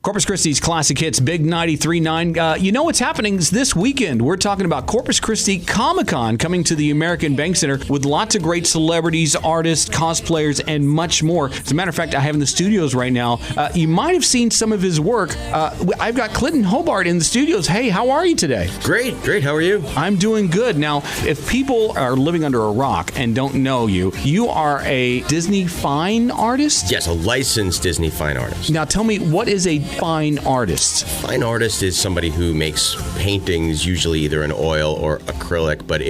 Corpus Christi's Classic Hits, Big 93.9. You know what's happening this weekend? We're talking about Corpus Christi Comic-Con coming to the American Bank Center with lots of great celebrities, artists, cosplayers, and much more. As a matter of fact, I have in the studios right now. You might have seen some of his work. I've got Clinton Hobart in the studios. Hey, how are you today? Great. How are you? I'm doing good. Now, if people are living under a rock and don't know you, you are a Disney fine artist? Yes, a licensed Disney fine artist. Now, tell me, what is a fine artist? Fine artist is somebody who makes paintings, usually either in oil or acrylic, but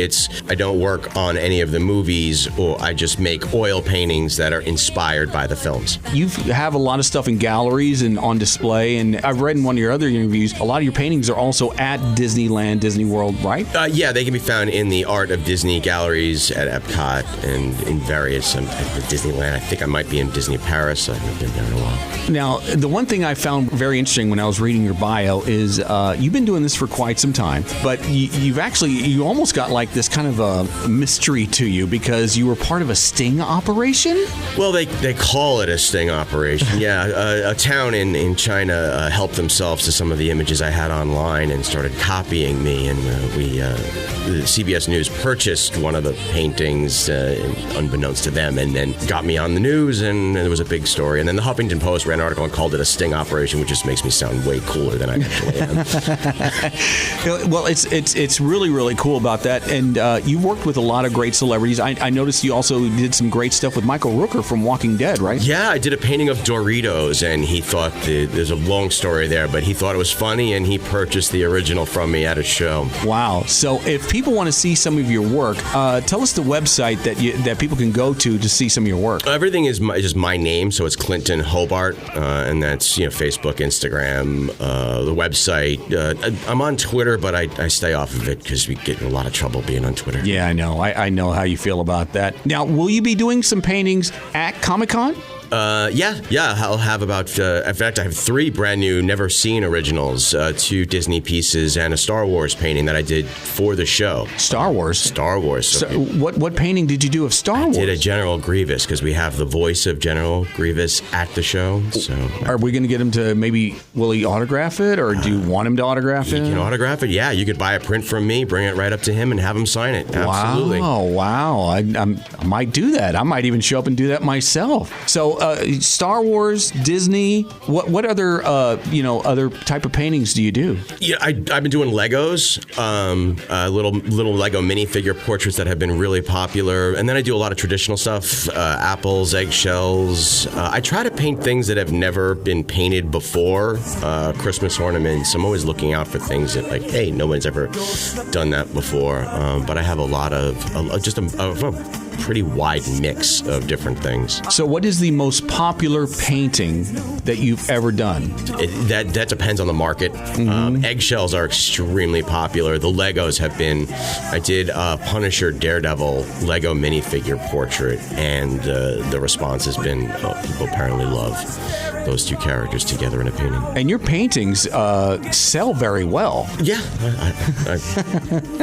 I don't work on any of the movies, or I just make oil paintings that are inspired by the films. You have a lot of stuff in galleries and on display, and I've read in one of your other interviews, a lot of your paintings are also at Disneyland, Disney World, right? Yeah, they can be found in the Art of Disney galleries at Epcot and in various Disneyland. I think I might be in Disney Paris. I haven't been there in a while. Now, the one thing I found very interesting when I was reading your bio is you've been doing this for quite some time, but you almost got like this kind of a mystery to you because you were part of a sting operation? Well, they call it a sting operation. Yeah, a town in China helped themselves to some of the images I had online and started copying me, and the CBS News purchased one of the paintings unbeknownst to them, and then got me on the news, and it was a big story. And then the Huffington Post ran an article and called it a sting operation, which just makes me sound way cooler than I actually am. Well, it's really, really cool about that. And you've worked with a lot of great celebrities. I noticed you also did some great stuff with Michael Rooker from Walking Dead, right? Yeah, I did a painting of Doritos, and he thought there's a long story there, but he thought it was funny, and he purchased the original from me at a show. Wow. So if people want to see some of your work, tell us the website that people can go to see some of your work. Everything is just my name, so it's Clinton Hobart, and that's Facebook, Instagram, the website. I'm on Twitter, but I stay off of it because we get in a lot of trouble being on Twitter. Yeah, I know. I know how you feel about that. Now, will you be doing some paintings at Comic-Con? Yeah. I'll have about, in fact, I have 3 brand new, never seen originals, 2 Disney pieces, and a Star Wars painting that I did for the show. Star Wars? Star Wars. So what painting did you do of Star Wars? I did a General Grievous, because we have the voice of General Grievous at the show. So, are we going to get him to will he autograph it, or do you want him to autograph it? He can autograph it, yeah. You could buy a print from me, bring it right up to him, and have him sign it. Absolutely. Wow. I might do that. I might even show up and do that myself. So, Star Wars, Disney. What other other type of paintings do you do? Yeah, I've been doing Legos, little Lego minifigure portraits that have been really popular, and then I do a lot of traditional stuff: apples, eggshells. I try to paint things that have never been painted before. Christmas ornaments. I'm always looking out for things that hey, no one's ever done that before. But I have a lot of a pretty wide mix of different things. So what is the most popular painting that you've ever done? That depends on the market. Mm-hmm. Eggshells are extremely popular. The Legos have been. I did a Punisher Daredevil Lego minifigure portrait, and the response has been people apparently love those 2 characters together in a painting. And your paintings sell very well. Yeah.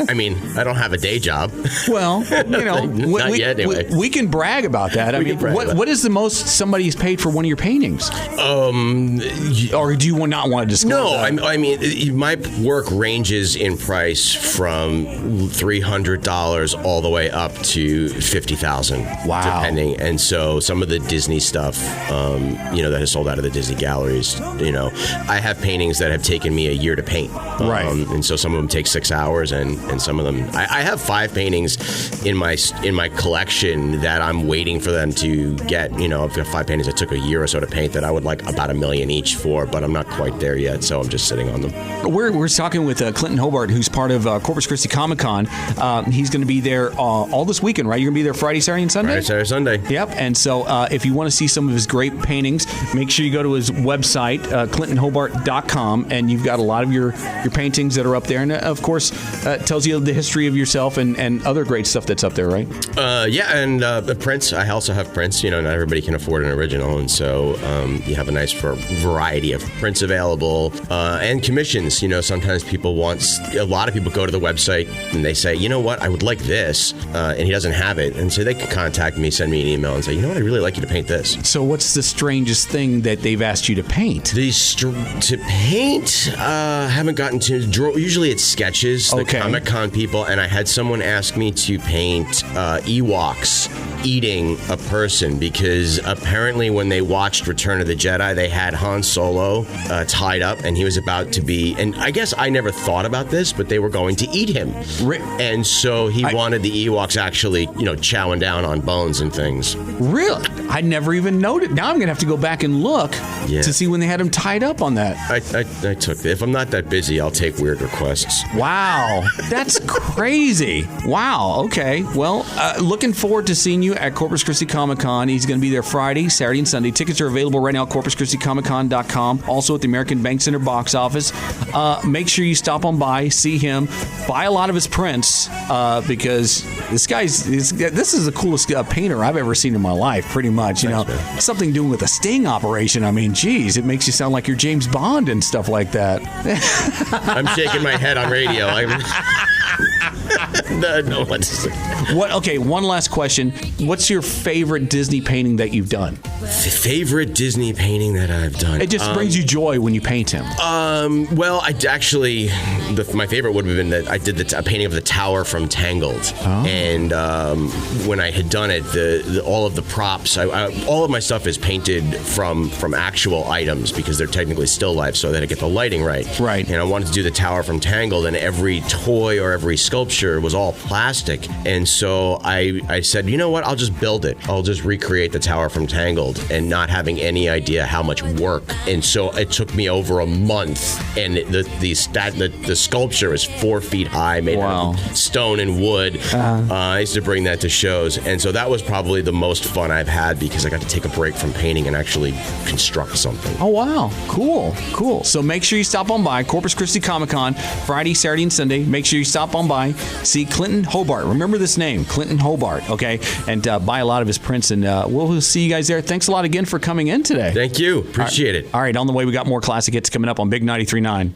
I mean, I don't have a day job. Well, not yet, anyway. We can brag about that. What is the most somebody's paid for one of your paintings? Or do you not want to disclose that? No, I mean, my work ranges in price from $300 all the way up to $50,000. Wow. Depending. And so some of the Disney stuff, that has sold out of the Disney galleries, I have paintings that have taken me a year to paint. Right. And so some of them take 6 hours, and some of them, I have 5 paintings in my collection that I'm waiting for them to get. I've got 5 paintings that took a year or so to paint that I would like about $1 million each for, but I'm not quite there yet, so I'm just sitting on them. We're talking with Clinton Hobart, who's part of Corpus Christi Comic-Con. He's going to be there all this weekend, right? You're going to be there Friday, Saturday, and Sunday? Friday, Saturday, Sunday. Yep. And so if you want to see some of his great paintings, make sure you go to his website, clintonhobart.com, and you've got a lot of your paintings that are up there. And, of course, it tells you the history of yourself and other great stuff that's up there, right? Yeah, and the prints. I also have prints. Not everybody can afford an original, and so you have a nice variety of prints available, and commissions. Sometimes a lot of people go to the website and they say, you know what, I would like this, and he doesn't have it, and so they can contact me, send me an email, and say, you know what, I'd really like you to paint this. So what's the strangest thing that they've asked you to paint? To paint, haven't gotten to. Usually it's sketches, the Comic-Con people, and I had someone ask me to paint Ewoks eating a person because apparently when they watched Return of the Jedi, they had Han Solo tied up and he was about to be, and I guess I never thought about this, but they were going to eat him. And so he wanted the Ewoks actually, chowing down on bones and things. Really? I never even noted. Now I'm going to have to go back and look to see when they had him tied up on that. I took that. If I'm not that busy, I'll take weird requests. Wow. That's crazy. Wow. Okay. Well, looking forward to seeing you at Corpus Christi Comic-Con. He's going to be there Friday, Saturday, and Sunday. Tickets are available right now at CorpusChristiComicCon.com. Also at the American Bank Center box office. Make sure you stop on by, see him, buy a lot of his prints because this is the coolest painter I've ever seen in my life, pretty much. Thanks, something doing with a sting operation. I mean, geez, it makes you sound like you're James Bond and stuff like that. I'm shaking my head on radio. No, what to say. Okay, one last question. What's your favorite Disney painting that you've done? Favorite Disney painting that I've done? It just brings you joy when you paint him. Well, I actually, my favorite would have been that I did a painting of the tower from Tangled. Oh. And when I had done it, all of the props, all of my stuff is painted from actual items because they're technically still life, so that I get the lighting right. Right. And I wanted to do the tower from Tangled, and every toy or every sculpture was all plastic. And so I said, you know what? I'll just build it. I'll just recreate the tower from Tangled, and not having any idea how much work. And so it took me over a month, and the sculpture is 4 feet high, made out of stone and wood. I used to bring that to shows, and so that was probably the most fun I've had because I got to take a break from painting and actually construct something. Oh, wow. Cool. So make sure you stop on by Corpus Christi Comic-Con Friday, Saturday, and Sunday. Make sure you stop on by, see Clinton Hobart. Remember this name, Clinton Hobart, okay? And buy a lot of his prints, and we'll see you guys there. Thanks a lot again for coming in today. Thank you. Appreciate it. All right, on the way, we got more classic hits coming up on Big 93.9.